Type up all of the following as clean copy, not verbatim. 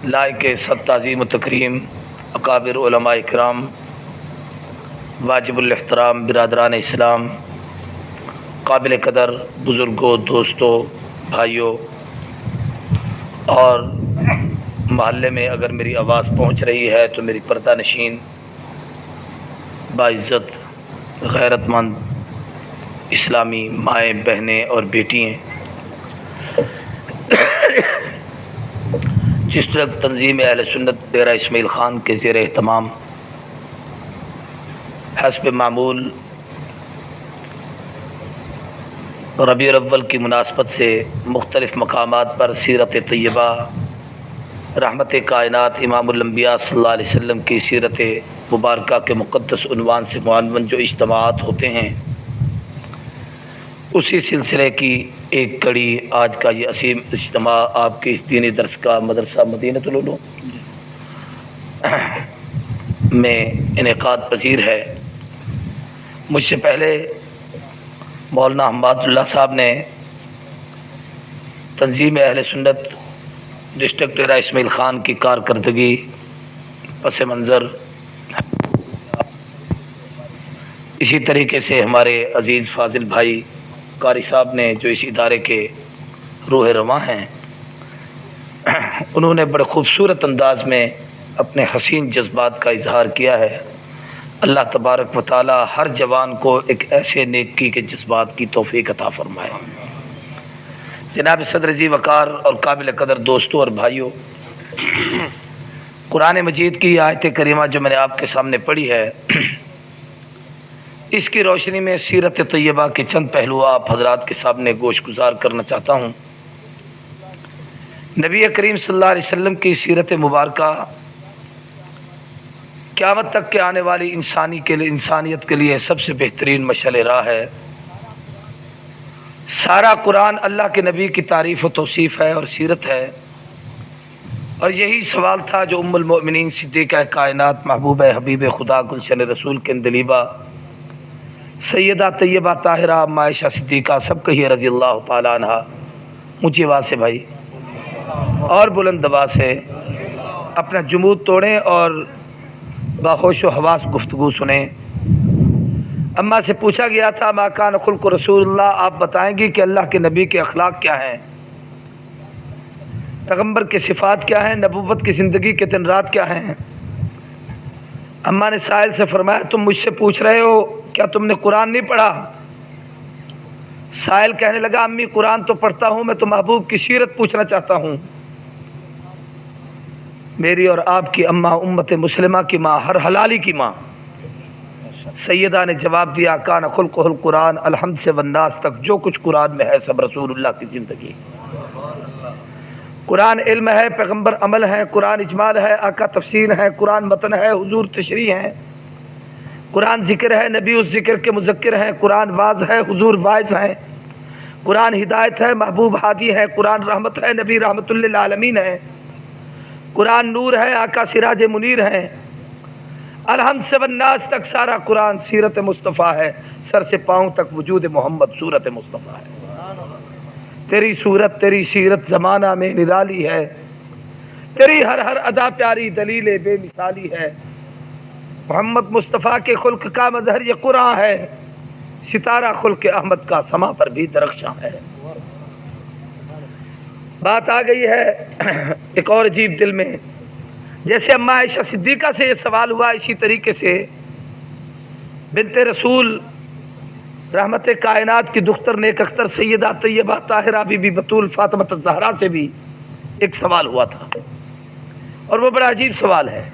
لائق سب تعظیم و تکریم اکابر علماء کرام، واجب الاحترام برادران اسلام، قابل قدر بزرگوں، دوستوں، بھائیوں، اور محلے میں اگر میری آواز پہنچ رہی ہے تو میری پردہ نشین باعزت غیرت مند اسلامی مائیں، بہنیں اور بیٹیاں، جس وقت تنظیم اہل سنت ڈیرہ اسماعیل خان کے زیر اہتمام حسب معمول ربیع الاول کی مناسبت سے مختلف مقامات پر سیرت طیبہ، رحمت کائنات امام الانبیاء صلی اللہ علیہ وسلم کی سیرت مبارکہ کے مقدس عنوان سے معنون جو اجتماعات ہوتے ہیں، اسی سلسلے کی ایک کڑی آج کا یہ عظیم اجتماع آپ کے اس دینی درس کا مدرسہ مدینۃ العلوم میں انعقاد پذیر ہے۔ مجھ سے پہلے مولانا حماد اللہ صاحب نے تنظیم اہل سنت ڈسٹرکٹ ڈیرہ اسماعیل خان کی کارکردگی، پس منظر، اسی طریقے سے ہمارے عزیز فاضل بھائی قاری صاحب نے جو اس ادارے کے روح رواں ہیں، انہوں نے بڑے خوبصورت انداز میں اپنے حسین جذبات کا اظہار کیا ہے۔ اللہ تبارک و تعالی ہر جوان کو ایک ایسے نیکی کے جذبات کی توفیق عطا فرمائے۔ جناب صدر ذی وقار اور قابل قدر دوستوں اور بھائیوں، قرآن مجید کی آیت کریمہ جو میں نے آپ کے سامنے پڑھی ہے، اس کی روشنی میں سیرت طیبہ کے چند پہلو آپ حضرات کے سامنے گوش گزار کرنا چاہتا ہوں۔ نبی کریم صلی اللہ علیہ وسلم کی سیرت مبارکہ قیامت تک کے آنے والی انسانیت کے لیے سب سے بہترین مشعل راہ ہے۔ سارا قرآن اللہ کے نبی کی تعریف و توصیف ہے اور سیرت ہے، اور یہی سوال تھا جو ام المؤمنین صدیقہ کائنات، محبوب حبیب خدا، گلشن رسول کے اندلیبہ، سیدہ طیبہ طاہرہ ام عائشہ صدیقہ سب کہیے رضی اللہ تعالیٰ عنہ، اونچی آواز سے بھائی اور بلند آواز سے اپنا جمود توڑیں اور باہوش و حواس گفتگو سنیں۔ اماں سے پوچھا گیا تھا ما کان خلق رسول اللہ، آپ بتائیں گی کہ اللہ کے نبی کے اخلاق کیا ہیں، پیغمبر کے صفات کیا ہیں، نبوت کی زندگی کے دن رات کیا ہیں؟ اماں نے سائل سے فرمایا تم مجھ سے پوچھ رہے ہو کیا تم نے قرآن نہیں پڑھا؟ سائل کہنے لگا امی قرآن تو پڑھتا ہوں، میں تو محبوب کی سیرت پوچھنا چاہتا ہوں۔ میری اور آپ کی اماں، امت مسلمہ کی ماں، ہر حلالی کی ماں سیدہ نے جواب دیا کان خلقہ القرآن، الحمد سے والناس تک جو کچھ قرآن میں ہے سب رسول اللہ کی زندگی۔ قرآن علم ہے، پیغمبر عمل ہے، قرآن اجمال ہے، آقا تفسیر ہے، قرآن متن ہے، حضور تشریح ہے، قرآن ذکر ہے، نبی اس ذکر کے مذکر ہیں، قرآن واعظ ہے، حضور واعظ ہیں، قرآن ہدایت ہے، محبوب ہادی ہے، قرآن رحمت ہے، نبی رحمت للعالمین ہے، قرآن نور ہے، آقا سراج منیر ہے، الحمد سے والناس تک سارا قرآن سیرت مصطفیٰ ہے، سر سے پاؤں تک وجود محمد صورت مصطفیٰ ہے۔ تیری صورت تیری سیرت زمانہ میں نرالی ہے، تیری ہر ہر ادا پیاری دلیل بے مثالی ہے، محمد مصطفیٰ کے خلق کا مظہر یہ قرآن ہے، ستارہ خلق احمد کا سما پر بھی درخشاں ہے۔ بات آ گئی ہے ایک اور عجیب دل میں، جیسے اماں عائشہ صدیقہ سے یہ سوال ہوا، اسی طریقے سے بنت رسول رحمت کائنات کی دختر نیک اختر سیدہ طیبہ طاہرہ بی بی بطول فاطمہ الزہرا سے بھی ایک سوال ہوا تھا، اور وہ بڑا عجیب سوال ہے۔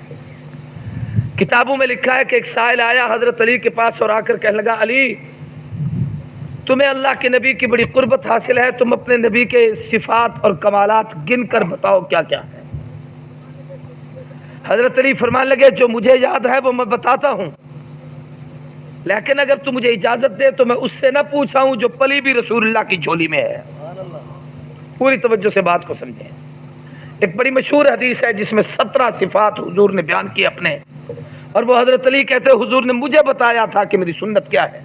کتابوں میں لکھا ہے کہ ایک سائل آیا حضرت علی کے پاس اور آ کر کہنے لگا علی تمہیں اللہ کے نبی کی بڑی قربت حاصل ہے، تم اپنے نبی کے صفات اور کمالات گن کر بتاؤ کیا کیا ہے۔ حضرت علی فرمانے لگے جو مجھے یاد ہے وہ میں بتاتا ہوں، لیکن اگر تو مجھے اجازت دے تو میں اس سے نہ پوچھا ہوں جو پلی بھی رسول اللہ کی جھولی میں ہے۔ پوری توجہ سے بات کو سمجھیں۔ ایک بڑی مشہور حدیث ہے جس میں 17 صفات حضور نے بیان کی اپنے، اور وہ حضرت علی کہتے ہیں حضور نے مجھے بتایا تھا کہ میری سنت کیا ہے،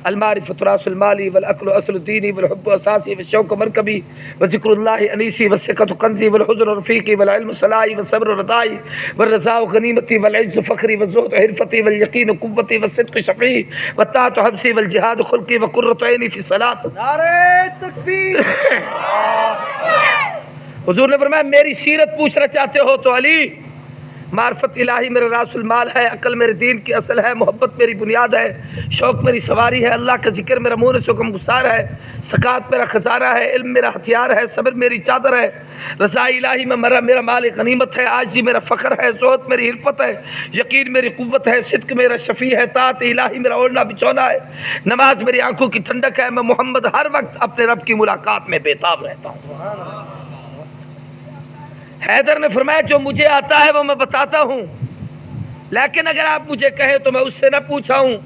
المعرفۃ راس المالی والعقل اصل الدینی والحب اساسی والشوق مرکبی وذکر اللہ انیسی والثقۃ کنزی والحزن رفیقی والعلم صلاحی والصبر رضائی والرضا غنیمتی والعز فخری والزہد حرفتی والیقین قوتی والصدق شفیعی والطاعۃ حبسی والجہاد خلقی وقرۃ عینی فی الصلاۃ۔ نعرہ تکبیر۔ حضور نے فرمایا میری سیرت پوچھنا چاہتے ہو تو علی، معرفت الہی میرا راس المال ہے، عقل میرے دین کی اصل ہے، محبت میری بنیاد ہے، شوق میری سواری ہے، اللہ کا ذکر میرا مونس حکم گسار ہے، زکوٰۃ میرا خزانہ ہے، علم میرا ہتھیار ہے، صبر میری چادر ہے، رضا الہی میں میرا مال غنیمت ہے، عاجزی میرا فخر ہے، زہد میری حرفت ہے، یقین میری قوت ہے، صدق میرا شفیع ہے، طاعت الہی میرا اوڑھنا بچھونا ہے، نماز میری آنکھوں کی ٹھنڈک ہے، میں محمد ہر وقت اپنے رب کی ملاقات میں بےتاب رہتا ہوں۔ حیدر نے فرمایا جو مجھے آتا ہے وہ میں بتاتا ہوں، لیکن اگر آپ مجھے کہیں تو میں اس سے نہ پوچھا ہوں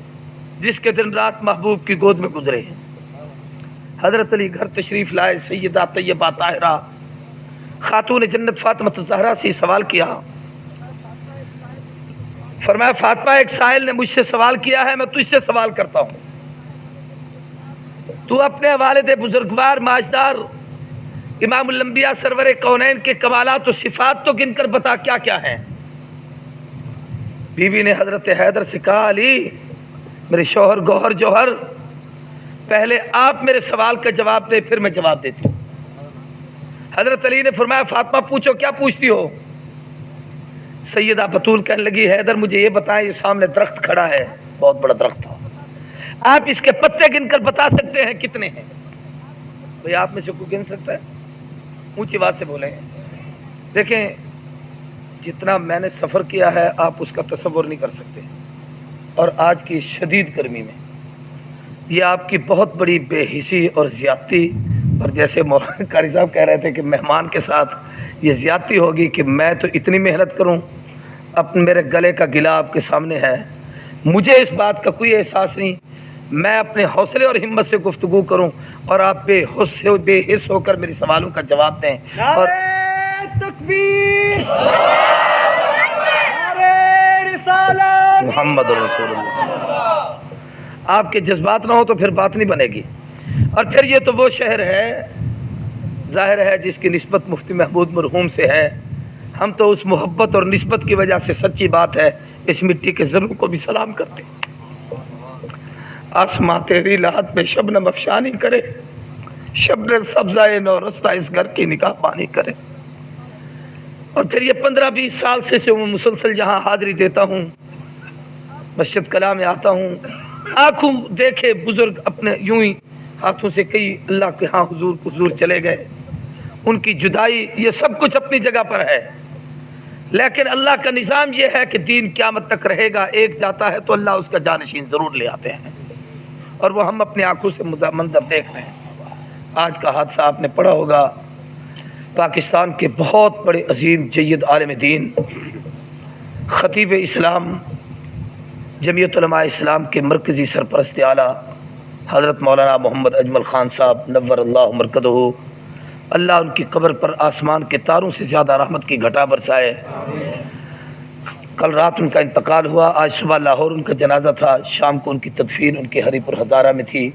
جس کے دن رات محبوب کی گود میں گزرے۔ حضرت علی گھر تشریف لائے، سیدہ طیبہ طاہرہ خاتون جنت فاطمہ الزہرا سے سوال کیا۔ فرمایا فاطمہ ایک سائل نے مجھ سے سوال کیا ہے، میں تجھ سے سوال کرتا ہوں، تو اپنے والد بزرگوار ماجدار امام الانبیاء سرور کونین کے کمالات و صفات تو گن کر بتا کیا کیا ہیں۔ بیوی نے حضرت حیدر سے کہا علی میرے شوہر گوہر جوہر، پہلے آپ میرے سوال کا جواب دے پھر میں جواب دیتی ہوں۔ حضرت علی نے فرمایا فاطمہ پوچھو کیا پوچھتی ہو؟ سیدہ بطول کہنے لگی حیدر مجھے یہ بتائیں، یہ سامنے درخت کھڑا ہے، بہت بڑا درخت تھا، آپ اس کے پتے گن کر بتا سکتے ہیں کتنے ہیں؟ کوئی آپ میں سے کوئی گن سکتا ہے؟ اونچی بات سے بولیں۔ دیکھیں جتنا میں نے سفر کیا ہے آپ اس کا تصور نہیں کر سکتے، اور آج کی شدید گرمی میں یہ آپ کی بہت بڑی بے حسی اور زیادتی، اور جیسے مولانا قاری صاحب کہہ رہے تھے کہ مہمان کے ساتھ یہ زیادتی ہوگی کہ میں تو اتنی محنت کروں، اپنے میرے گلے کا گلا آپ کے سامنے ہے، مجھے اس بات کا کوئی احساس نہیں، میں اپنے حوصلے اور ہمت سے گفتگو کروں اور آپ بے حس ہو کر میرے سوالوں کا جواب دیں۔ اور نعرہ تکبیر، نعرہ رسالت، محمد رسول اللہ۔ آپ کے جذبات نہ ہو تو پھر بات نہیں بنے گی۔ اور پھر یہ تو وہ شہر ہے ظاہر ہے جس کی نسبت مفتی محمود مرحوم سے ہے، ہم تو اس محبت اور نسبت کی وجہ سے سچی بات ہے اس مٹی کے ذروں کو بھی سلام کرتے ہیں۔ آسماں تیری لحد میں شبنم افشانی کرے، شبنم سبزائے نو رستہ اس گھر کی نگاہ پانی کرے۔ اور پھر یہ 15-20 سال سے میں مسلسل جہاں حاضری دیتا ہوں، مسجد کلا میں آتا ہوں، آنکھوں دیکھے بزرگ اپنے یوں ہی ہاتھوں سے کئی اللہ کے ہاں حضور چلے گئے، ان کی جدائی یہ سب کچھ اپنی جگہ پر ہے، لیکن اللہ کا نظام یہ ہے کہ دین قیامت تک رہے گا، ایک جاتا ہے تو اللہ اس کا جانشین ضرور لے آتے ہیں، اور وہ ہم اپنی آنکھوں سے منظر دیکھ رہے ہیں۔ آج کا حادثہ آپ نے پڑھا ہوگا، پاکستان کے بہت بڑے عظیم جید عالم دین خطیب اسلام جمعیت علماء اسلام کے مرکزی سرپرست اعلیٰ حضرت مولانا محمد اجمل خان صاحب نور اللہ مرکزہ، اللہ ان کی قبر پر آسمان کے تاروں سے زیادہ رحمت کی گھٹا برسائے۔ کل رات ان کا انتقال ہوا، آج صبح لاہور ان کا جنازہ تھا، شام کو ان کی تدفین ان کے ہری پور ہزارہ میں تھی۔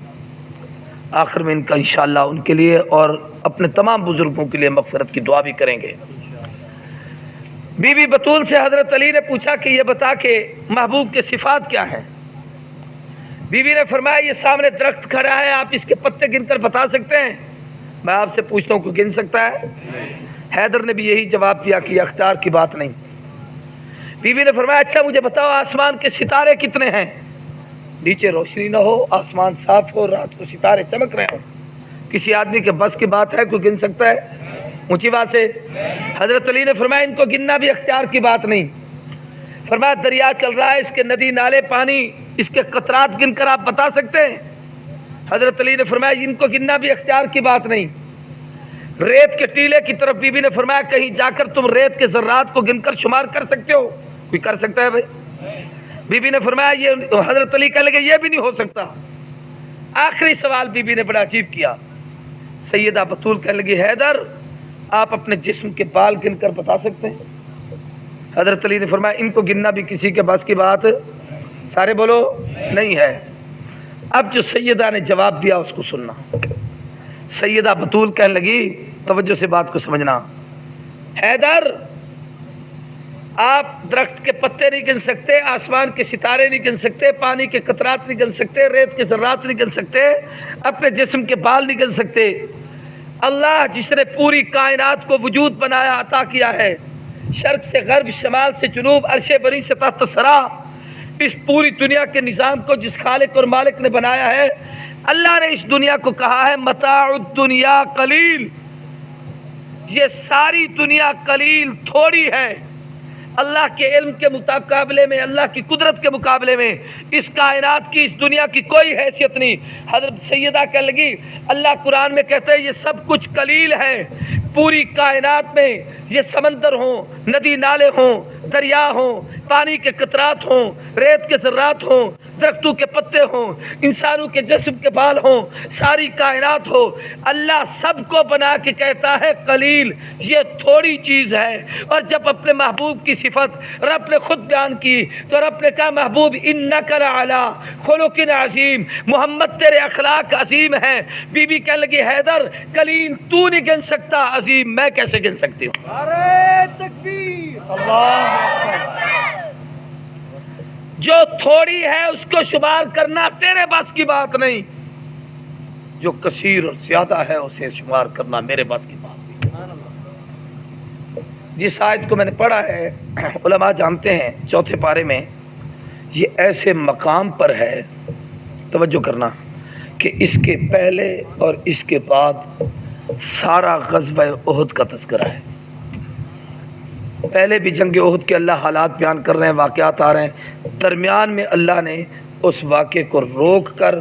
آخر میں ان کا انشاءاللہ ان کے لیے اور اپنے تمام بزرگوں کے لیے مغفرت کی دعا بھی کریں گے۔ بی بی بطول سے حضرت علی نے پوچھا کہ یہ بتا کہ محبوب کے صفات کیا ہیں؟ بی بی نے فرمایا یہ سامنے درخت کھڑا ہے، آپ اس کے پتے گن کر بتا سکتے ہیں؟ میں آپ سے پوچھتا ہوں کوئی گن سکتا ہے؟ حیدر نے بھی یہی جواب دیا کہ یہ اختیار کی بات نہیں۔ بی بی نے فرمایا اچھا مجھے بتاؤ آسمان کے ستارے کتنے ہیں؟ نیچے روشنی نہ ہو، آسمان صاف ہو، رات کو ستارے چمک رہے ہوں، کسی آدمی کے بس کی بات ہے؟ کوئی گن سکتا ہے؟ اونچی بات سے حضرت علی نے فرمایا ان کو گننا بھی اختیار کی بات نہیں۔ فرمایا دریا چل رہا ہے، اس کے ندی نالے پانی، اس کے قطرات گن کر آپ بتا سکتے ہیں؟ حضرت علی نے فرمایا ان کو گننا بھی اختیار کی بات نہیں۔ ریت کے ٹیلے کی طرف بی بی نے فرمایا کہیں جا کر تم ریت کے ذرات کو گن کر شمار کر سکتے ہو؟ کوئی کر سکتا ہے بھائی؟ بی بی نے فرمایا یہ حضرت علی کہنے لگے یہ بھی نہیں ہو سکتا۔ آخری سوال بی بی نے بڑا عجیب کیا، سیدہ بطول کہنے لگی حیدر آپ اپنے جسم کے بال گن کر بتا سکتے ہیں؟ حضرت علی نے فرمایا ان کو گننا بھی کسی کے بس کی بات، سارے بولو، نہیں ہے۔ اب جو سیدہ نے جواب دیا اس کو سننا. سیدہ بطول کہنے لگی, توجہ سے بات کو سمجھنا, حیدر آپ درخت کے پتے نہیں گن سکتے, آسمان کے ستارے نہیں گن سکتے, پانی کے قطرات نہیں گن سکتے, ریت کے ذرات نہیں گن سکتے, اپنے جسم کے بال نہیں گن سکتے. اللہ جس نے پوری کائنات کو وجود بنایا, عطا کیا ہے, شرق سے غرب, شمال سے جنوب, عرش بری سے تحت ثری, اس پوری دنیا کے نظام کو جس خالق اور مالک نے بنایا ہے, اللہ نے اس دنیا کو کہا ہے متاع الدنیا قلیل, یہ ساری دنیا قلیل تھوڑی ہے. اللہ کے علم کے مقابلے میں, اللہ کی قدرت کے مقابلے میں اس کائنات کی, اس دنیا کی کوئی حیثیت نہیں. حضرت سیدہ کہنے لگی اللہ قرآن میں کہتے ہیں یہ سب کچھ قلیل ہے. پوری کائنات میں یہ سمندر ہوں, ندی نالے ہوں, دریا ہوں, پانی کے قطرات ہوں, ریت کے ذرات ہوں, درختوں کے پتے ہوں, انسانوں کے جسم کے بال ہوں, ساری کائنات ہو, اللہ سب کو بنا کے کہتا ہے قلیل, یہ تھوڑی چیز ہے. اور جب اپنے محبوب کی صفت رب نے خود بیان کی تو رب نے کہا محبوب انک لعلی خلق عظیم, محمد تیرے اخلاق عظیم ہیں. بی بی کہنے لگی حیدر قلیل تو نہیں گن سکتا, عظیم میں کیسے گن سکتی ہوں. نعرہ تکبیر. جو تھوڑی ہے اس کو شمار کرنا تیرے بس کی بات نہیں, جو کثیر اور زیادہ ہے اسے شمار کرنا میرے بس کی بات نہیں. جس آیت کو میں نے پڑھا ہے علماء جانتے ہیں 4 پارے میں یہ ایسے مقام پر ہے, توجہ کرنا, کہ اس کے پہلے اور اس کے بعد سارا غزوہ احد کا تذکرہ ہے. پہلے بھی جنگ احد کے اللہ حالات بیان کر رہے ہیں, واقعات آ رہے ہیں, درمیان میں اللہ نے اس واقعے کو روک کر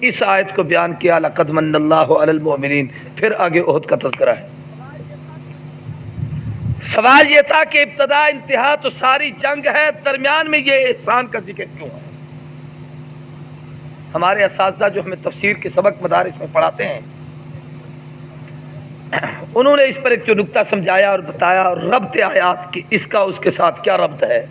اس آیت کو بیان کیا لقد من اللہ علی المؤمنین, پھر آگے احد کا تذکرہ ہے. سوال یہ تھا کہ ابتدا انتہا تو ساری جنگ ہے, درمیان میں یہ احسان کا ذکر کیوں ہے؟ ہمارے اساتذہ جو ہمیں تفسیر کے سبق مدارس میں پڑھاتے ہیں انہوں نے اس پر ایک جو نکتہ سمجھایا اور بتایا, اور ربط آیات کی اس کا اس کے ساتھ کیا ربط ہے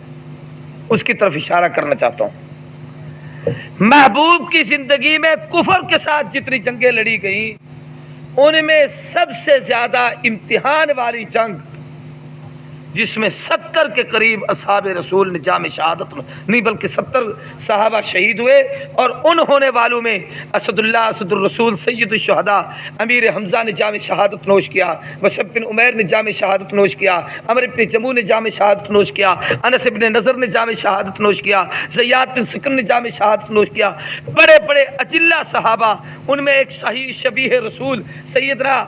اس کی طرف اشارہ کرنا چاہتا ہوں. محبوب کی زندگی میں کفر کے ساتھ جتنی جنگیں لڑی گئیں ان میں سب سے زیادہ امتحان والی جنگ جس میں 70 کے قریب اصحاب رسول نے جام شہادت نہیں بلکہ 70 صحابہ شہید ہوئے, اور ان ہونے والوں میں اسد اللہ اسد الرسول سید الشہداء امیر حمزہ نے جام شہادت نوش کیا, مصعب بن عمیر نے جام شہادت نوش کیا, عمر بن جموع نے جام شہادت نوش کیا, انس بن نضر نے جام شہادت نوش کیا, زیاد بن سکن نے جام شہادت نوش کیا. بڑے بڑے اجلہ صحابہ, ان میں ایک صحیح شبیہ رسول سیدنا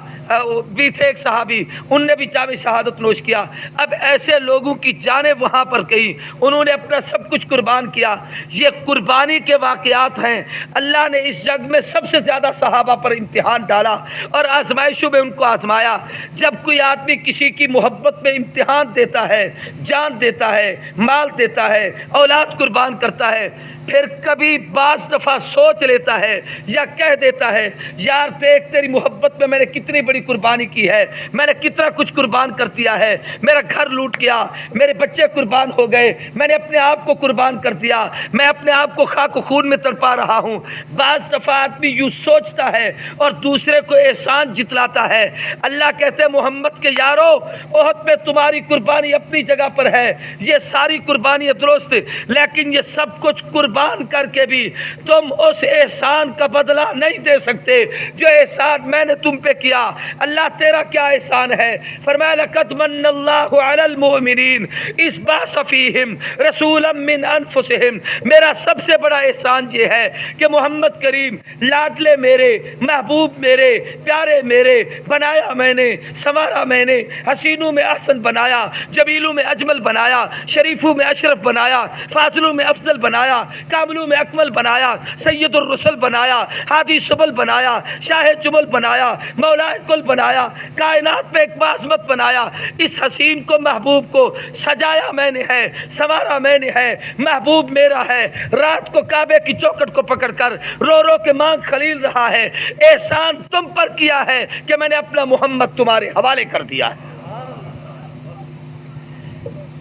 بھی تھے ایک صحابی, ان نے بھی جام شہادت نوش کیا. اب ایسے لوگوں کی جانیں وہاں پر گئی, انہوں نے اپنا سب کچھ قربان کیا. یہ قربانی کے واقعات ہیں. اللہ نے اس جنگ میں سب سے زیادہ صحابہ پر امتحان ڈالا اور آزمائشوں میں ان کو آزمایا. جب کوئی آدمی کسی کی محبت میں امتحان دیتا ہے, جان دیتا ہے, مال دیتا ہے, اولاد قربان کرتا ہے, پھر کبھی بعض دفعہ سوچ لیتا ہے یا کہہ دیتا ہے یار دیکھ تیری محبت میں میں نے کتنی بڑی قربانی کی ہے, میں نے کتنا کچھ قربان کر دیا ہے, میرا گھر لوٹ گیا, میرے بچے قربان ہو گئے, میں نے اپنے آپ کو قربان کر دیا, میں اپنے آپ کو خاک و خون میں تڑپا رہا ہوں. بعض دفعہ آدمی یوں سوچتا ہے اور دوسرے کو احسان جتلاتا ہے. اللہ کہتے ہیں محمد کے یارو احد میں تمہاری قربانی اپنی جگہ پر ہے, یہ ساری قربانی درست, لیکن یہ سب کچھ قربان کر کے بھی تم اس احسان کا بدلہ نہیں دے سکتے جو احسان میں نے تم پہ کیا. اللہ تیرا کیا احسان ہے؟ فرمایا لقد من اللہ علی المؤمنین اذ بعث فیہم رسولا من انفسہم. میرا سب سے بڑا احسان یہ ہے کہ محمد کریم لاڈلے میرے, محبوب میرے, پیارے میرے, بنایا میں نے, سنوارا میں نے, حسینوں میں احسن بنایا, جمیلوں میں اجمل بنایا, شریفوں میں اشرف بنایا, فاضلوں میں افضل بنایا, کاملوں میں اکمل بنایا, سید الرسل بنایا, ہادی سبل بنایا, شاہ جمل بنایا, مولا کل بنایا, کائنات میں ایک بعظمت بنایا. اس حسین کو محبوب کو سجایا میں نے ہے, سنوارا میں نے ہے, محبوب میرا ہے. رات کو کعبے کی چوکٹ کو پکڑ کر رو رو کے مانگ خلیل رہا ہے. احسان تم پر کیا ہے کہ میں نے اپنا محمد تمہارے حوالے کر دیا ہے.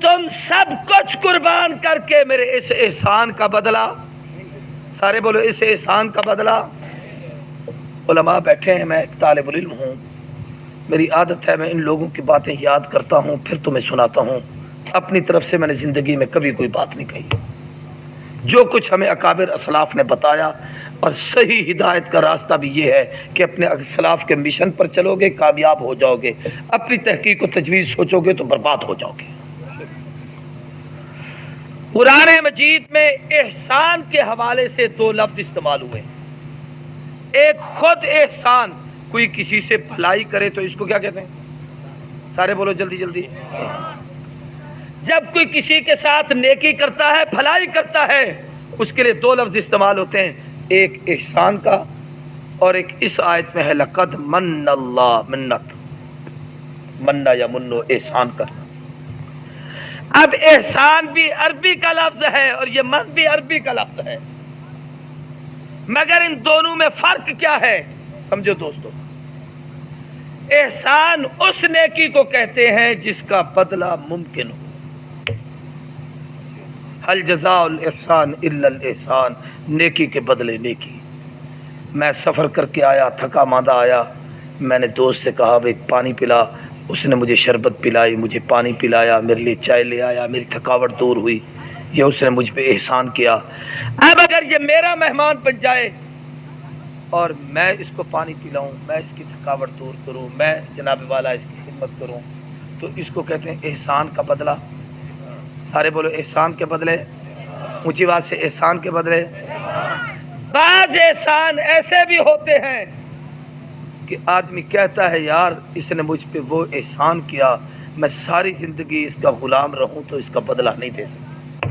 تم سب کچھ قربان کر کے میرے اس احسان کا بدلہ سارے بولو اس احسان کا بدلہ. علماء بیٹھے ہیں, میں ایک طالب العلم ہوں, میری عادت ہے میں ان لوگوں کی باتیں یاد کرتا ہوں پھر تمہیں سناتا ہوں. اپنی طرف سے میں نے زندگی میں کبھی کوئی بات نہیں کہی. جو کچھ ہمیں اکابر اسلاف نے بتایا, اور صحیح ہدایت کا راستہ بھی یہ ہے کہ اپنے اسلاف کے مشن پر چلو گے کامیاب ہو جاؤ گے, اپنی تحقیق و تجویز سوچو گے تو برباد ہو جاؤ گے. قرآن مجید میں احسان کے حوالے سے 2 لفظ استعمال ہوئے. ایک خود احسان, کوئی کسی سے بھلائی کرے تو اس کو کیا کہتے ہیں؟ سارے بولو جلدی جلدی. جب کوئی کسی کے ساتھ نیکی کرتا ہے, بھلائی کرتا ہے, اس کے لیے 2 لفظ استعمال ہوتے ہیں, ایک احسان کا اور ایک اس آیت میں ہے لقد من اللہ, منت, منا یا منو احسان کرنا. اب احسان بھی عربی کا لفظ ہے اور یہ من بھی عربی کا لفظ ہے, مگر ان دونوں میں فرق کیا ہے سمجھو دوستو. احسان اس نیکی کو کہتے ہیں جس کا بدلہ ممکن ہو. حل جزاء الاحسان الا الاحسان, نیکی کے بدلے نیکی. میں سفر کر کے آیا, تھکا ماندہ آیا, میں نے دوست سے کہا بھائی پانی پلا, اس نے مجھے شربت پلائی, مجھے پانی پلایا, میرے لیے چائے لے آیا, میری تھکاوٹ دور ہوئی, یہ اس نے مجھ پہ احسان کیا. اب اگر یہ میرا مہمان بن جائے اور میں اس کو پانی پلاؤں, میں اس کی تھکاوٹ دور کروں, میں جناب والا اس کی خدمت کروں, تو اس کو کہتے ہیں احسان کا بدلہ. سارے بولو احسان کے بدلے, اونچی بات سے احسان کے بدلے. بعض احسان ایسے بھی ہوتے ہیں کہ آدمی کہتا ہے یار اس نے مجھ پہ وہ احسان کیا, میں ساری زندگی اس کا غلام رہوں تو اس کا بدلہ نہیں دے سکتا.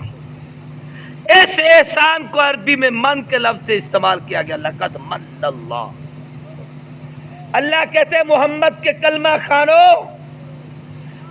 اس احسان کو عربی میں من کے لفظ سے استعمال کیا گیا, لقد من اللہ. اللہ کہتے ہیں محمد کے کلمہ خانو,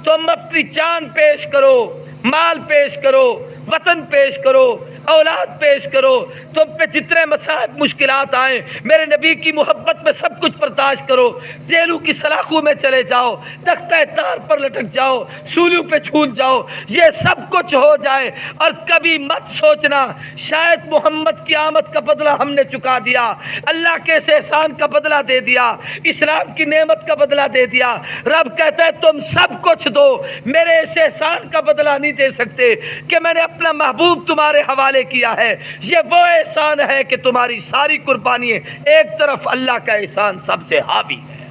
تم اپنی جان پیش کرو, مال پیش کرو, وطن پیش کرو, اولاد پیش کرو, تم پہ جتنے مصائب مشکلات آئیں میرے نبی کی محبت میں سب کچھ برداشت کرو. جیلوں کی سلاخوں میں چلے جاؤ, تختہ تار پر لٹک جاؤ, سولیوں پہ چھوٹ جاؤ, یہ سب کچھ ہو جائے, اور کبھی مت سوچنا شاید محمد کی آمد کا بدلہ ہم نے چکا دیا, اللہ کے اس احسان کا بدلہ دے دیا, اسلام کی نعمت کا بدلہ دے دیا. رب کہتا ہے تم سب کچھ دو, میرے اس احسان کا بدلہ نہیں دے سکتے کہ میں نے اپنا محبوب تمہارے حوالے کیا ہے. یہ وہ احسان ہے کہ تمہاری ساری قربانیاں ایک طرف, اللہ کا احسان سب سے حاوی ہے.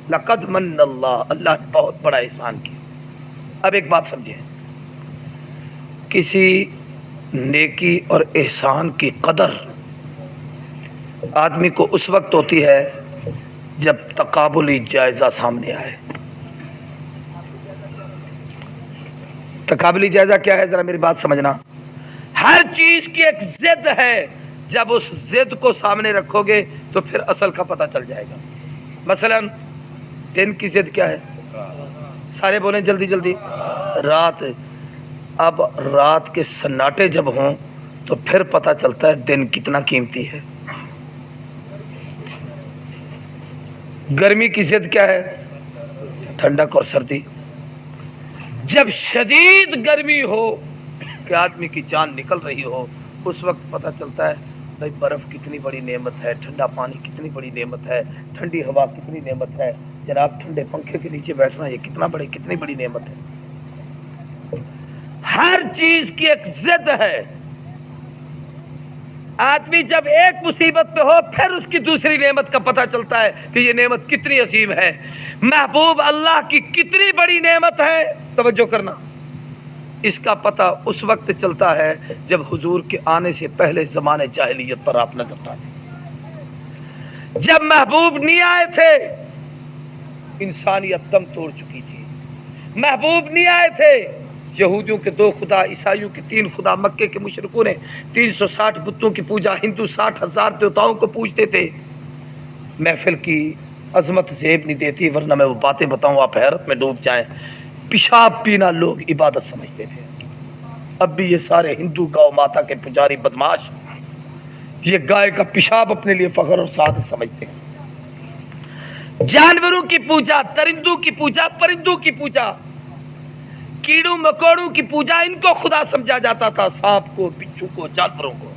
لقد من اللہ, اللہ نے بہت بڑا احسان کیا. اب ایک بات سمجھیں, کسی نیکی اور احسان کی قدر آدمی کو اس وقت ہوتی ہے جب تقابلی جائزہ سامنے آئے. تقابلی جائزہ کیا ہے ذرا میری بات سمجھنا. ہر چیز کی ایک ضد ہے, جب اس ضد کو سامنے رکھو گے تو پھر اصل کا پتہ چل جائے گا. مثلا دن کی ضد کیا ہے؟ سارے بولیں جلدی جلدی. رات. اب رات کے سناٹے جب ہوں تو پھر پتہ چلتا ہے دن کتنا قیمتی ہے. گرمی کی ضد کیا ہے؟ ٹھنڈک اور سردی. جب شدید گرمی ہو کہ آدمی کی جان نکل رہی ہو, اس وقت پتہ چلتا ہے بھائی برف کتنی بڑی نعمت ہے, ٹھنڈا پانی کتنی بڑی نعمت ہے, ٹھنڈی ہوا کتنی نعمت ہے, جناب ٹھنڈے پنکھے کے نیچے بیٹھنا یہ کتنی بڑی نعمت ہے. ہر چیز کی ایک ضد ہے. آدمی جب ایک مصیبت پہ ہو پھر اس کی دوسری نعمت کا پتہ چلتا ہے کہ یہ نعمت کتنی عظیم ہے. محبوب اللہ کی کتنی بڑی نعمت ہے, توجہ کرنا. اس کا پتہ اس وقت چلتا ہے جب حضور کے آنے سے پہلے زمانے جاہلیت پر آپ نظر ڈالیں. جب محبوب نہیں آئے تھے انسانیت دم توڑ چکی تھی. محبوب نہیں آئے تھے, یہودیوں کے 2 خدا, عیسائیوں کے 3 خدا, مکے کے مشرکوں نے 360 بتوں کی پوجا, ہندو 60,000 دیوتاؤں کو پوجتے تھے. محفل کی عظمت زیب نہیں دیتی, ورنہ میں وہ باتیں بتاؤں آپ حیرت میں ڈوب جائیں. پیشاب پینا لوگ عبادت سمجھتے تھے. اب بھی یہ سارے ہندو گاؤ ماتا کے پجاری بدماش یہ گائے کا پیشاب اپنے لیے فخر اور سعادت سمجھتے ہیں. جانوروں کی پوجا, درندوں کی پوجا, پرندوں کی پوجا, کیڑوں مکوڑوں کی پوجا, ان کو خدا سمجھا جاتا تھا, سانپ کو, بچھو کو, جانوروں کو.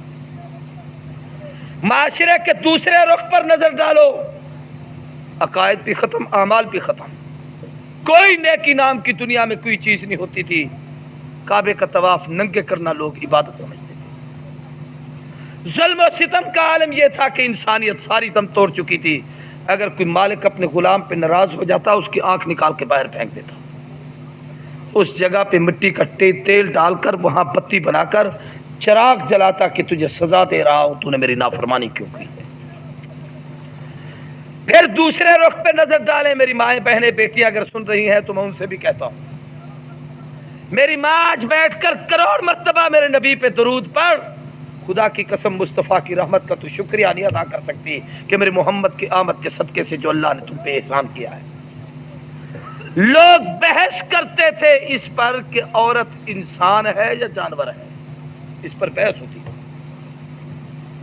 معاشرے کے دوسرے رخ پر نظر ڈالو، عقائد بھی ختم، اعمال بھی ختم، کوئی نیکی نام کی دنیا میں کوئی چیز نہیں ہوتی تھی۔ کعبے کا طواف ننگے کرنا لوگ عبادت سمجھتے تھے۔ ظلم و ستم کا عالم یہ تھا کہ انسانیت ساری دم توڑ چکی تھی۔ اگر کوئی مالک اپنے غلام پہ ناراض ہو جاتا، اس کی آنکھ نکال کے باہر پھینک دیتا، اس جگہ پہ مٹی کا تیل ڈال کر وہاں بتی بنا کر چراغ جلاتا کہ تجھے سزا دے رہا ہوں، تو نے میری نافرمانی کیوں کی ہے۔ پھر دوسرے رخ پہ نظر ڈالیں، میری مائیں بہنیں بیٹیاں اگر سن رہی ہیں تو میں ان سے بھی کہتا ہوں، میری ماں آج بیٹھ کر کروڑ مرتبہ میرے نبی پہ درود پڑھ، خدا کی قسم مصطفیٰ کی رحمت کا تو شکریہ نہیں ادا کر سکتی کہ میرے محمد کی آمد کے صدقے سے جو اللہ نے تم پہ احسان کیا ہے۔ لوگ بحث کرتے تھے اس پر کہ عورت انسان ہے یا جانور ہے، اس پر بحث ہوتی تھی،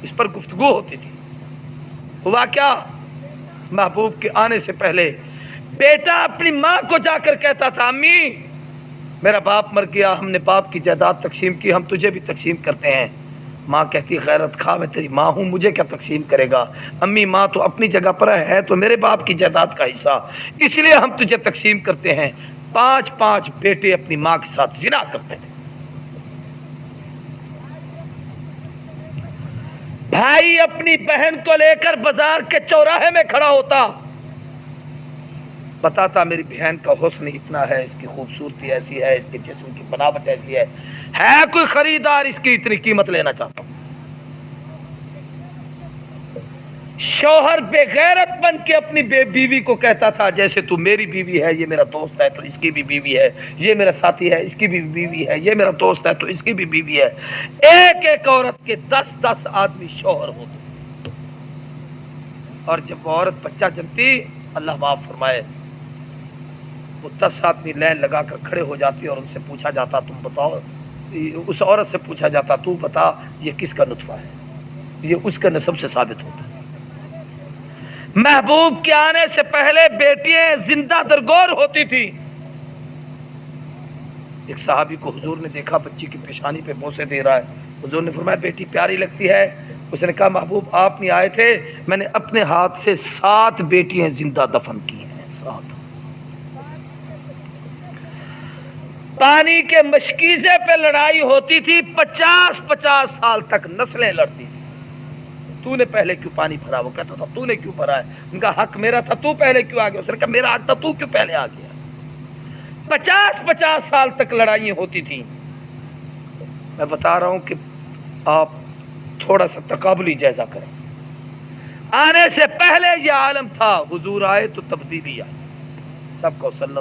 اس پر گفتگو ہوتی تھی۔ ہوا کیا؟ محبوب کے آنے سے پہلے بیٹا اپنی ماں کو جا کر کہتا تھا، امی میرا باپ مر گیا، ہم نے باپ کی جائیداد تقسیم کی، ہم تجھے بھی تقسیم کرتے ہیں۔ ماں کہتی غیرت کھا، میں تیری ماں ہوں، مجھے کیا تقسیم کرے گا؟ امی ماں تو اپنی جگہ پر ہے تو میرے باپ کی جائیداد کا حصہ، اس لیے ہم تجھے تقسیم کرتے ہیں۔ 5 بیٹے اپنی ماں کے ساتھ زنا کرتے تھے۔ بھائی اپنی بہن کو لے کر بازار کے چوراہے میں کھڑا ہوتا، بتاتا میری بہن کا حسن اتنا ہے، اس کی خوبصورتی ایسی ہے، اس کے جسم کی بناوٹ ایسی ہے کوئی خریدار اس کی اتنی قیمت لینا چاہتا ہوں۔ شوہر بے غیرت بن کے اپنی بیوی کو کہتا تھا، جیسے تو میری بیوی ہے، یہ میرا دوست ہے تو اس کی بھی بیوی ہے، یہ میرا ساتھی ہے اس کی بھی بیوی ہے، یہ میرا دوست ہے تو اس کی بھی بیوی ہے۔ ایک عورت کے 10 آدمی شوہر ہوتے، اور جب وہ عورت بچہ جنتی، اللہ معاف فرمائے، وہ 10 آدمی لین لگا کر کھڑے ہو جاتی اور ان سے پوچھا جاتا، تم بتاؤ، اس عورت سے پوچھا جاتا، تو بتا یہ کس کا نطفہ ہے، یہ اس کا نسب سے ثابت ہوتا ہے۔ محبوب کے آنے سے پہلے بیٹیاں زندہ درگور ہوتی تھی۔ ایک صحابی کو حضور نے دیکھا بچی کی پیشانی پہ بوسے دے رہا ہے، حضور نے فرمایا بیٹی پیاری لگتی ہے؟ اس نے کہا محبوب آپ نہیں آئے تھے، میں نے اپنے ہاتھ سے 7 بیٹیاں زندہ دفن کی ہیں، 7۔ پانی کے مشکیزے پہ لڑائی ہوتی تھی، 50 سال تک نسلیں لڑتی تھی۔ تو نے پہلے کیوں پانی بھرا؟ وہ کہتا تھا تو نے کیوں بھرا ہے؟ ان کا حق میرا تھا، تو پہلے کیوں آ گیا؟ اس نے کہا میرا حق تھا، تو کیوں پہلے آ گیا؟ 50 سال تک لڑائیاں ہوتی تھیں۔ میں بتا رہا ہوں کہ آپ تھوڑا سا تقابلی جائزہ کریں۔ آنے سے پہلے یہ عالم تھا، حضور آئے تو تبدیلی آئی۔ سب کو صلی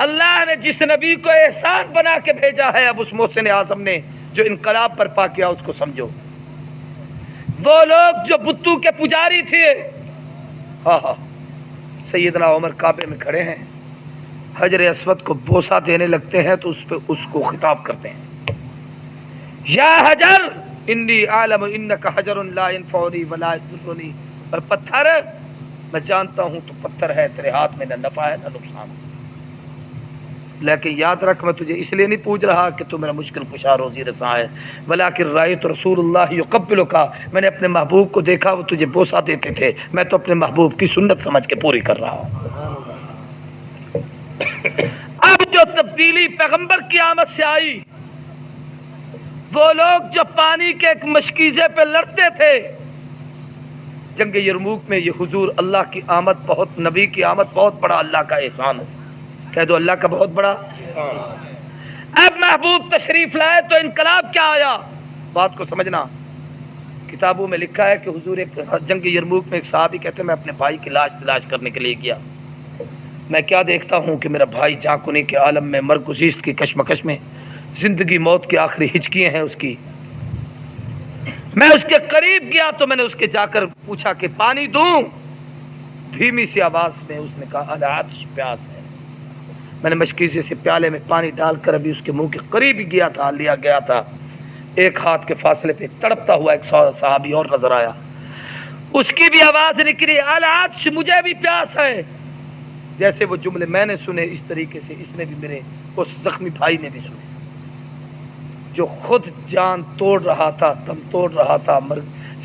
اللہ نے جس نبی کو احسان بنا کے بھیجا ہے، اب اس محسن اعظم نے جو انقلاب برپا کیا اس کو سمجھو۔ وہ لوگ جو بتوں کے پجاری تھے، سیدنا عمر کعبے میں کھڑے ہیں، حجر اسود کو بوسہ دینے لگتے ہیں تو اس پہ اس کو خطاب کرتے ہیں، یا حجر انی عالم انک حجر لا ينفعنی ولا یضرنی، اور پتھر میں جانتا ہوں تو پتھر ہے، تیرے ہاتھ میں نہ نفع ہے نہ نقصان ہے، لیکن یاد رکھ میں تجھے اس لیے نہیں پوچھ رہا کہ تو میرا مشکل کشا روزی رساں ہے، ولیکن رأیت رسول اللہ یقبلک، میں نے اپنے محبوب کو دیکھا وہ تجھے بوسہ دیتے تھے، میں تو اپنے محبوب کی سنت سمجھ کے پوری کر رہا ہوں۔ اب جو تبدیلی پیغمبر کی آمد سے آئی، وہ لوگ جو پانی کے ایک مشکیزے پہ لڑتے تھے، جنگ یرموک میں یہ حضور اللہ کی آمد بہت، نبی کی آمد بہت بڑا اللہ کا احسان ہے، کہہ دو اللہ کا بہت بڑا۔ اب محبوب تشریف لائے تو انقلاب کیا آیا، بات کو سمجھنا۔ کتابوں میں لکھا ہے کہ حضور ایک جنگ یرموک میں ایک صحابی کہتے ہیں میں اپنے بھائی کی لاش تلاش کرنے کے لیے گیا، میں کیا دیکھتا ہوں کہ میرا بھائی جاں کنی کے عالم میں، مرگزیست کی کشمکش میں، زندگی موت کی آخری ہچکیاں ہیں اس کی۔ میں اس کے قریب گیا تو میں نے اس کے جا کر پوچھا کہ پانی دوں؟ دھیمی سی آواز میں اس نے کہا العطش، پیاس ہے۔ میں نے مشکیزے سے پیالے میں پانی ڈال کر ابھی اس کے منہ کے قریب ہی گیا تھا، لیا گیا تھا، ایک ہاتھ کے فاصلے پہ تڑپتا ہوا ایک صحابی اور نظر آیا، اس کی بھی آواز نکلی العطش، مجھے بھی پیاس ہے۔ جیسے وہ جملے میں نے سنے اس طریقے سے اس نے بھی، میرے اس زخمی بھائی نے بھی سنے، جو خود جان توڑ رہا تھا، دم توڑ رہا تھا،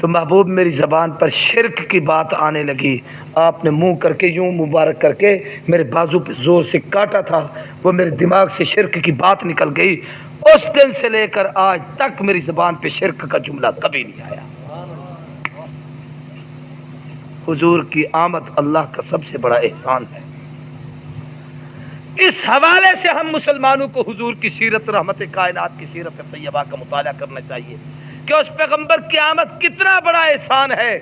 تو محبوب میری زبان پر شرک کی بات آنے لگی، آپ نے منہ کر کے یوں مبارک کر کے میرے بازو پہ زور سے کاٹا تھا، وہ میرے دماغ سے شرک کی بات نکل گئی۔ اس دن سے لے کر آج تک میری زبان پہ شرک کا جملہ کبھی نہیں آیا۔ حضور کی آمد اللہ کا سب سے بڑا احسان ہے۔ اس حوالے سے ہم مسلمانوں کو حضور کی سیرت، رحمت کائنات کی سیرت طیبہ کا مطالعہ کرنا چاہیے کہ اس پیغمبر کی آمد کتنا بڑا احسان ہے۔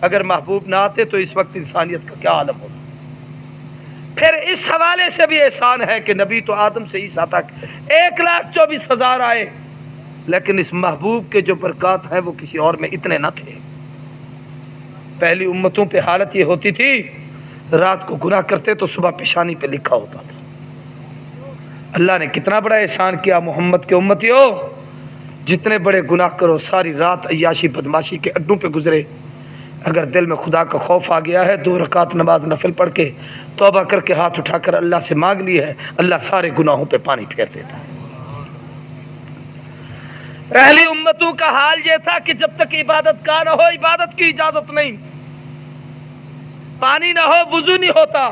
اگر محبوب نہ آتے تو اس وقت انسانیت کا کیا عالم ہوتا۔ پھر اس حوالے سے بھی احسان ہے کہ نبی تو آدم سے عیسیٰ تک 1,24,000 آئے، لیکن اس محبوب کے جو برکات ہیں وہ کسی اور میں اتنے نہ تھے۔ پہلی امتوں پہ حالت یہ ہوتی تھی، رات کو گناہ کرتے تو صبح پیشانی پہ لکھا ہوتا تھا۔ اللہ نے کتنا بڑا احسان کیا محمد کے امتیوں، جتنے بڑے گناہ کرو ساری رات عیاشی بدماشی کے اڈوں پہ گزرے، اگر دل میں خدا کا خوف آ گیا ہے 2 رکعت نماز نفل پڑھ کے توبہ کر کے ہاتھ اٹھا کر اللہ سے مانگ لی ہے، اللہ سارے گناہوں پہ پانی پھیر دیتا ہے۔ پہلی امتوں کا حال یہ تھا کہ جب تک عبادت کا نہ ہو عبادت کی اجازت نہیں، پانی نہ ہو وضو نہیں ہوتا۔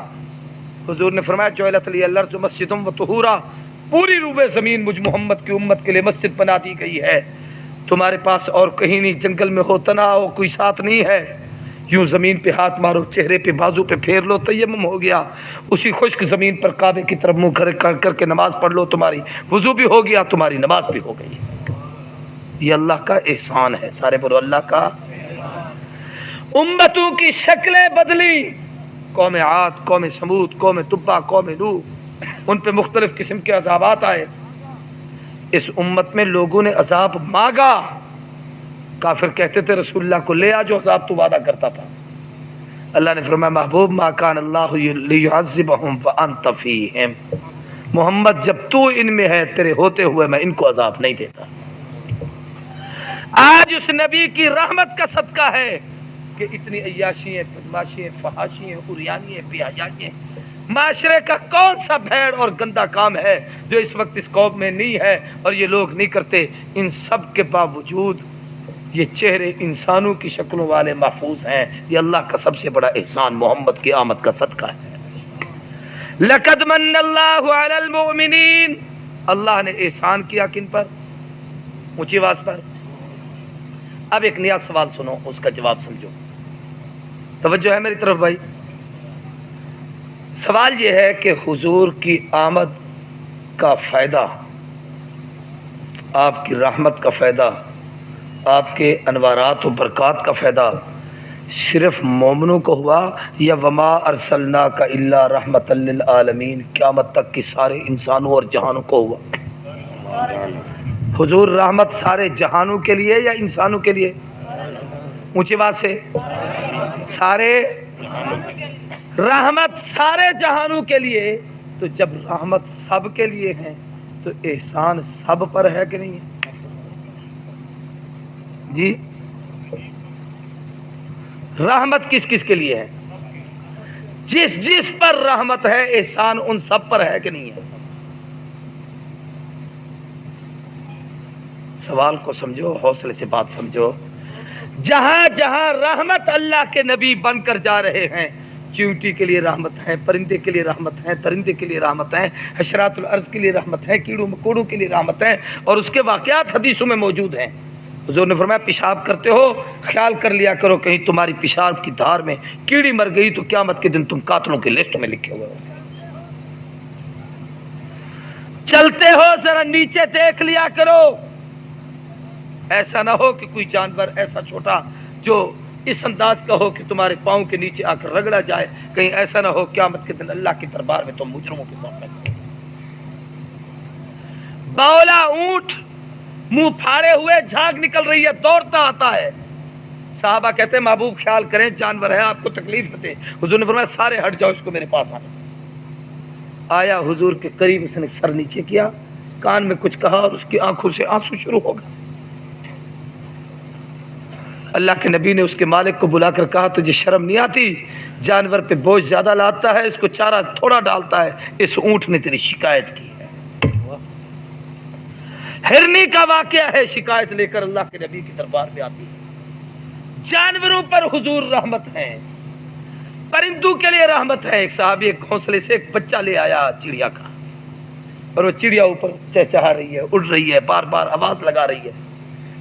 حضور نے فرمایا جعلت لی الارض مسجدا وطہورا، پوری روبے زمین مجھ محمد کی امت کے لیے مسجد بنا دی گئی ہے۔ تمہارے پاس اور کہیں نہیں، جنگل میں ہو تنہا ہو کوئی ساتھ نہیں ہے، یوں زمین پہ ہاتھ مارو، چہرے پہ بازو پہ پھیر لو، تیمم ہو گیا، اسی خشک زمین پر کعبے کی طرف منہ کر کے نماز پڑھ لو، تمہاری وضو بھی ہو گیا، تمہاری نماز بھی ہو گئی۔ یہ اللہ کا احسان ہے، سارے بولو اللہ کا۔ امتوں کی شکلیں بدلی، قوم عاد، قوم سمود، قوم تبع، قوم نوح، ان پہ مختلف قسم کے عذابات آئے۔ اس امت میں لوگوں نے عذاب مانگا، کافر کہتے تھے رسول اللہ کو لے آ جو عذاب تو وعدہ کرتا تھا۔ اللہ نے فرمایا محبوب ما کان اللہ لیعذبہم وانت فیہم، محمد جب تو ان میں ہے تیرے ہوتے ہوئے میں ان کو عذاب نہیں دیتا۔ آج اس نبی کی رحمت کا صدقہ ہے کہ اتنی عیاشی ہیں، بدماشی ہیں، فحاشی ہیں، عریانی ہیں، بے حیائی ہیں۔ معاشرے کا کون سا بھیڑ اور گندا کام ہے جو اس وقت اس قوم میں نہیں ہے اور یہ لوگ نہیں کرتے؟ ان سب کے باوجود یہ چہرے انسانوں کی شکلوں والے محفوظ ہیں۔ یہ اللہ کا سب سے بڑا احسان محمد کی آمد کا صدقہ ہے۔ لقد من اللہ علی المؤمنین، اللہ نے احسان کیا کن پر؟ اونچی آواز پر۔ اب ایک نیا سوال سنو، اس کا جواب سمجھو، توجہ ہے میری طرف بھائی۔ سوال یہ ہے کہ حضور کی آمد کا فائدہ، آپ کی رحمت کا فائدہ، آپ کے انوارات و برکات کا فائدہ صرف مومنوں کو ہوا یا وما ارسلناک الا رحمۃ للعالمین، قیامت تک کی سارے انسانوں اور جہانوں کو ہوا؟ حضور رحمت سارے جہانوں کے لیے یا انسانوں کے لیے؟ اونچی بات سے، سارے رحمت سارے جہانوں کے لیے۔ تو جب رحمت سب کے لیے ہے تو احسان سب پر ہے کہ نہیں ہے؟ جی رحمت کس کس کے لیے ہے؟ جس جس پر رحمت ہے احسان ان سب پر ہے کہ نہیں ہے؟ سوال کو سمجھو، حوصلے سے بات سمجھو۔ جہاں جہاں رحمت اللہ کے نبی بن کر جا رہے ہیں، چیونٹی کے لیے رحمت ہے، پرندے کے لیے رحمت ہے، درندے کے لیے رحمت ہے، حشرات الارض کے لیے رحمت ہے، کیڑوں مکوڑوں کے لیے رحمت ہے، اور اس کے واقعات حدیثوں میں موجود ہیں۔ حضور نے فرمایا پیشاب کرتے ہو خیال کر لیا کرو کہیں تمہاری پیشاب کی دھار میں کیڑی مر گئی تو قیامت کے دن تم قاتلوں کی لسٹ میں لکھے ہوئے ہو۔ چلتے ہو ذرا نیچے دیکھ لیا کرو، ایسا نہ ہو کہ کوئی جانور ایسا چھوٹا جو اس انداز کا ہو کہ تمہارے پاؤں کے نیچے آ کر رگڑا جائے، کہیں ایسا نہ ہو قیامت کے دن اللہ کے دربار میں تم مجرموں کے سامنے۔ باولا اونٹ منہ پھاڑے ہوئے جھاگ نکل رہی ہے، دوڑتا آتا ہے، صحابہ کہتے ہیں محبوب خیال کریں جانور ہے آپ کو تکلیف دے۔ حضور نے فرمایا سارے ہٹ جاؤ، اس کو میرے پاس آنا۔ آیا حضور کے قریب، اس نے سر نیچے کیا، کان میں کچھ کہا اور اس کی آنکھوں سے آنسو شروع ہو گئے۔ اللہ کے نبی نے اس کے مالک کو بلا کر کہا تجھے شرم نہیں آتی؟ جانور پہ بوجھ زیادہ لاتا ہے، اس کو چارہ تھوڑا ڈالتا ہے، اس اونٹ نے تیری شکایت کی ہے۔ ہرنی کا واقعہ ہے، شکایت لے کر اللہ کے نبی کے دربار میں آتی ہے۔ جانوروں پر حضور رحمت ہے، پرندوں کے لیے رحمت ہے۔ ایک صحابی ایک گھونسلے سے ایک بچہ لے آیا چڑیا کا، اور وہ چڑیا اوپر چہچہا رہی ہے، اڑ رہی ہے، بار بار آواز لگا رہی ہے۔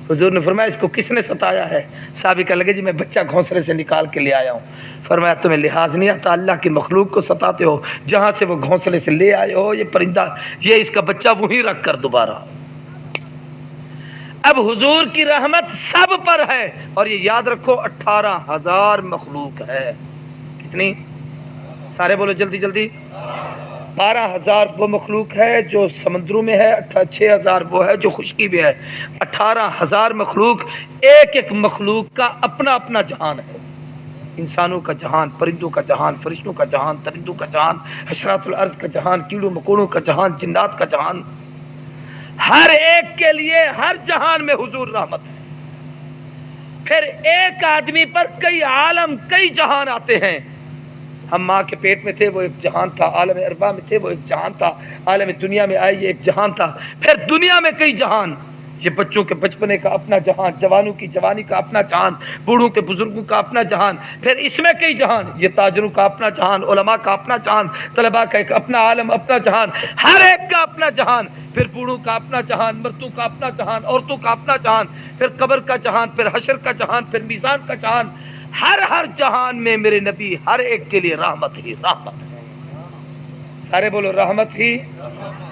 حضور نے فرمایا اس کو کس نے ستایا ہے؟ صحابی کہنے لگے جی میں بچہ گھونسلے سے نکال کے لے آیا ہوں۔ فرمایا تمہیں لحاظ نہیں آتا، اللہ کی مخلوق کو ستاتے ہو، جہاں سے وہ گھونسلے سے لے آئے ہو یہ پرندہ، یہ اس کا بچہ وہیں رکھ کر دوبارہ۔ اب حضور کی رحمت سب پر ہے، اور یہ یاد رکھو 18,000 مخلوق ہے۔ کتنی؟ سارے بولو جلدی جلدی۔ 12,000 وہ مخلوق ہے جو سمندروں میں ہے، 6,000 وہ ہے جو خشکی میں ہے۔ 18,000 مخلوق، ایک ایک مخلوق کا اپنا اپنا جہان ہے۔ انسانوں کا جہان، پرندوں کا جہان، فرشتوں کا جہان، درندوں کا جہان، حشرات الارض کا جہان، کیڑوں مکوڑوں کا جہان، جنات کا جہان۔ ہر ایک کے لیے ہر جہان میں حضور رحمت ہے۔ پھر ایک آدمی پر کئی عالم، کئی جہان آتے ہیں۔ ہم ماں کے پیٹ میں تھے وہ ایک جہان تھا، عالم اربا میں تھے وہ ایک جہان تھا، عالم دنیا میں آئے یہ ایک جہان تھا، پھر دنیا میں کئی جہان۔ یہ بچوں کے بچپنے کا اپنا جہان، جوانوں کی جوانی کا اپنا جہان، بوڑھوں کے بزرگوں کا اپنا جہان، پھر اس میں کئی جہان، یہ تاجروں کا اپنا جہان، علماء کا اپنا جہان، طلباء کا ایک اپنا عالم، اپنا جہان، ہر ایک کا اپنا جہان، پھر بوڑھوں کا اپنا جہان، مردوں کا اپنا جہان، عورتوں کا اپنا جہان، پھر قبر کا جہان، پھر حشر کا جہان، پھر میزان کا جہان۔ ہر جہان میں میرے نبی ہر ایک کے لیے رحمت ہی رحمت ہے۔ سارے بولو رحمت ہی۔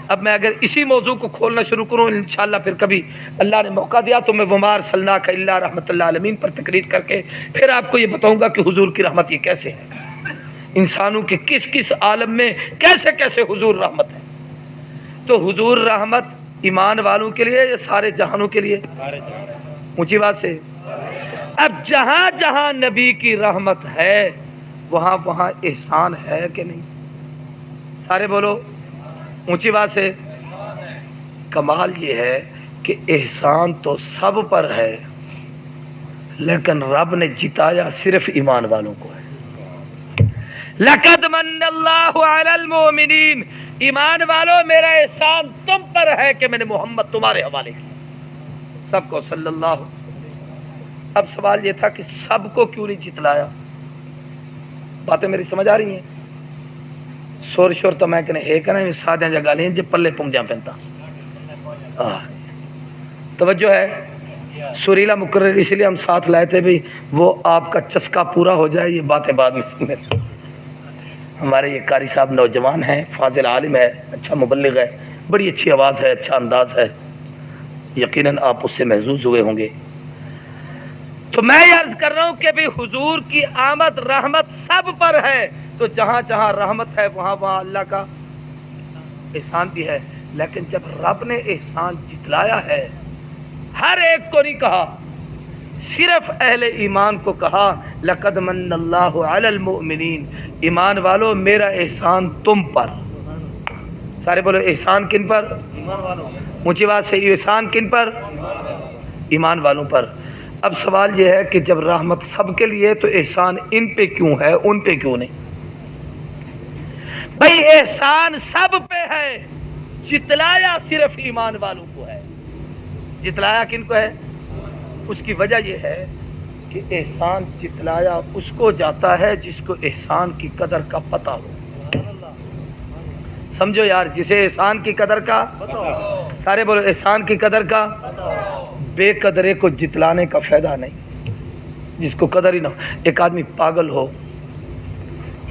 اب میں اگر اسی موضوع کو کھولنا شروع کروں انشاءاللہ، پھر کبھی اللہ نے موقع دیا تو میں وما ارسلناک الا رحمت للعالمین پر تقریر کر کے پھر آپ کو یہ بتاؤں گا کہ حضور کی رحمت یہ کیسے ہے، انسانوں کے کس کس عالم میں کیسے کیسے حضور رحمت ہے۔ تو حضور رحمت ایمان والوں کے لیے یا سارے جہانوں کے لیے؟ اونچی بات سے۔ اب جہاں جہاں نبی کی رحمت ہے وہاں وہاں احسان ہے کہ نہیں؟ سارے بولو اونچی بات سے۔ کمال یہ ہے کہ احسان تو سب پر ہے، لیکن رب نے جتایا صرف ایمان والوں کو ہے۔ لقد من اللہ علی المؤمنین، ایمان والوں میرا احسان تم پر ہے کہ میں نے محمد تمہارے حوالے کیا سب کو صلی اللہ۔ اب سوال یہ تھا کہ سب کو کیوں نہیں جتلایا؟ باتیں میری سمجھ آ رہی ہیں؟ شور شور تو میں کہنے ایک نا سادیاں جگہ لیں جب پلے پنگ جاں پہنتا توجہ ہے۔ سریلا مقرر اس لیے ہم ساتھ لائے تھے بھی وہ آپ کا چسکا پورا ہو جائے، یہ باتیں بعد میں سننے۔ ہمارے یہ قاری صاحب نوجوان ہیں، فاضل عالم ہے، اچھا مبلغ ہے، بڑی اچھی آواز ہے، اچھا انداز ہے، یقیناً آپ اس سے محظوظ ہوئے ہوں گے۔ تو میں یہ عرض کر رہا ہوں کہ بھی حضور کی آمد رحمت سب پر ہے، تو جہاں جہاں رحمت ہے وہاں وہاں اللہ کا احسان بھی ہے، لیکن جب رب نے احسان جتلایا ہے ہر ایک کو نہیں کہا، صرف اہل ایمان کو کہا لقد من اللہ علی المؤمنین، ایمان والو میرا احسان تم پر۔ سارے بولو احسان کن پر؟ ایمان والوں۔ اونچی بات سے، احسان کن پر؟ ایمان والوں پر۔ اب سوال یہ ہے کہ جب رحمت سب کے لیے تو احسان ان پہ کیوں ہے ان پہ کیوں نہیں؟ بھئی احسان سب پہ ہے، جتلایا صرف ایمان والوں کو ہے۔ جتلایا کن کو ہے؟ اس کی وجہ یہ ہے کہ احسان جتلایا اس کو جاتا ہے جس کو احسان کی قدر کا پتہ ہو۔ سمجھو یار، جسے احسان کی قدر کا، سارے بولو احسان کی قدر کا، بے قدرے کو جتلانے کا فائدہ نہیں، جس کو قدر ہی نہ ہو۔ ایک آدمی پاگل ہو،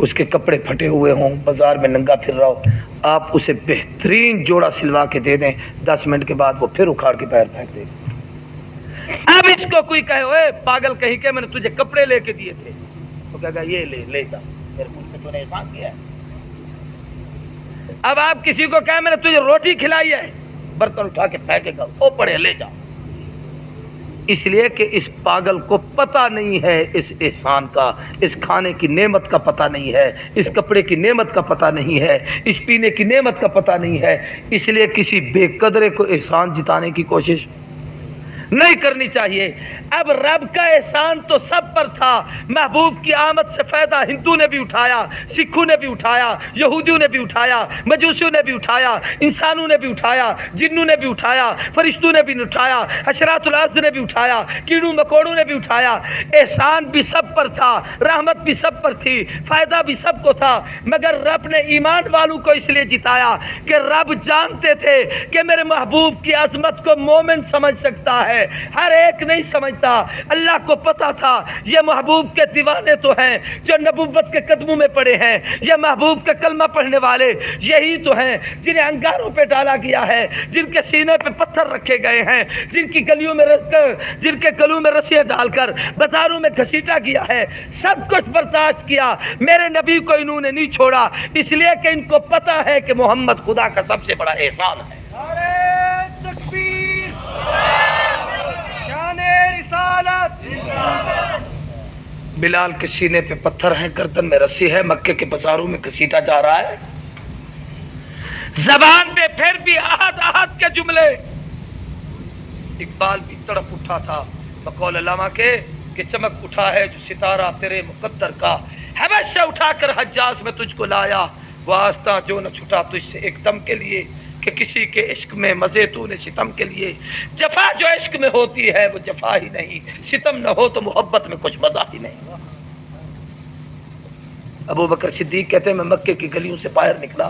اس کے کپڑے پھٹے ہوئے ہوں، بازار میں ننگا پھر رہا ہو، آپ اسے بہترین جوڑا سلوا کے دے دیں، 10 منٹ کے بعد وہ پھر اکھاڑ کے پیر پھینک دے۔ اب اس کو کوئی کہے اوے پاگل کہیں کہ میں نے تجھے کپڑے لے کے دیے تھے، تو کہے گا یہ لے جا، میرے مجھ سے تو نے احسان کیا ہے۔ اب آپ کسی کو کہیں میں نے تجھے روٹی کھلائی ہے، برتن اٹھا کے پھینکے گا، او پڑے لے جا۔ اس لیے کہ اس پاگل کو پتہ نہیں ہے اس احسان کا، اس کھانے کی نعمت کا پتہ نہیں ہے، اس کپڑے کی نعمت کا پتہ نہیں ہے، اس پینے کی نعمت کا پتہ نہیں ہے، اس لیے کسی بے قدرے کو احسان جتانے کی کوشش۔ نہیں کرنی چاہیے۔ اب رب کا احسان تو سب پر تھا، محبوب کی آمد سے فائدہ ہندو نے بھی اٹھایا، سکھوں نے بھی اٹھایا، یہودیوں نے بھی اٹھایا، مجوسیوں نے بھی اٹھایا، انسانوں نے بھی اٹھایا، جنوں نے بھی اٹھایا، فرشتوں نے بھی اٹھایا، حشرات الارض نے بھی اٹھایا، کیڑوں مکوڑوں نے بھی اٹھایا۔ احسان بھی سب پر تھا، رحمت بھی سب پر تھی، فائدہ بھی سب کو تھا، مگر رب نے ایمان والوں کو اس لیے جتایا کہ رب جانتے تھے کہ میرے محبوب کی عظمت کو مومن سمجھ سکتا ہے، ہر ایک نہیں سمجھتا۔ اللہ کو پتا تھا یہ محبوب کے دیوانے تو ہیں جو نبوت کے قدموں میں پڑے ہیں، یہ محبوب کا کلمہ پڑھنے والے یہی تو ہیں جنہیں انگاروں پہ ڈالا گیا ہے، جن کے سینے پہ پتھر رکھے گئے ہیں، جن کے گلیوں میں جن کے گلوں میں رسیاں ڈال کر بازاروں میں گھسیٹا گیا ہے، سب کچھ برداشت کیا، میرے نبی کو انہوں نے نہیں چھوڑا، اس لیے کہ ان کو پتا ہے کہ محمد خدا کا سب سے بڑا احسان ہے۔ نعرہ تکبیر، شان رسالت، بلال کے سینے پہ پتھر ہیں، گردن میں رسی ہے، مکے کے بازاروں میں گھسیٹا جا رہا ہے، زبان پہ پھر بھی احد احد کے جملے۔ اقبال بھی تڑپ اٹھا تھا بقول علامہ کے کہ چمک اٹھا ہے جو ستارہ تیرے مقدر کا، حبش سے اٹھا کر حجاز میں تجھ کو لایا، وہ آستاں جو نہ چھٹا تجھ سے ایک دم کے لیے، کہ کسی کے عشق میں مزے تو نے ستم کے لیے، جفا جو عشق میں ہوتی ہے وہ جفا ہی نہیں، ستم نہ ہو تو محبت میں کچھ مزہ ہی نہیں۔ ابو بکر صدیق کہتے ہیں میں مکے کی گلیوں سے باہر نکلا،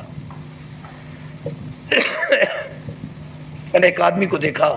میں نے ایک آدمی کو دیکھا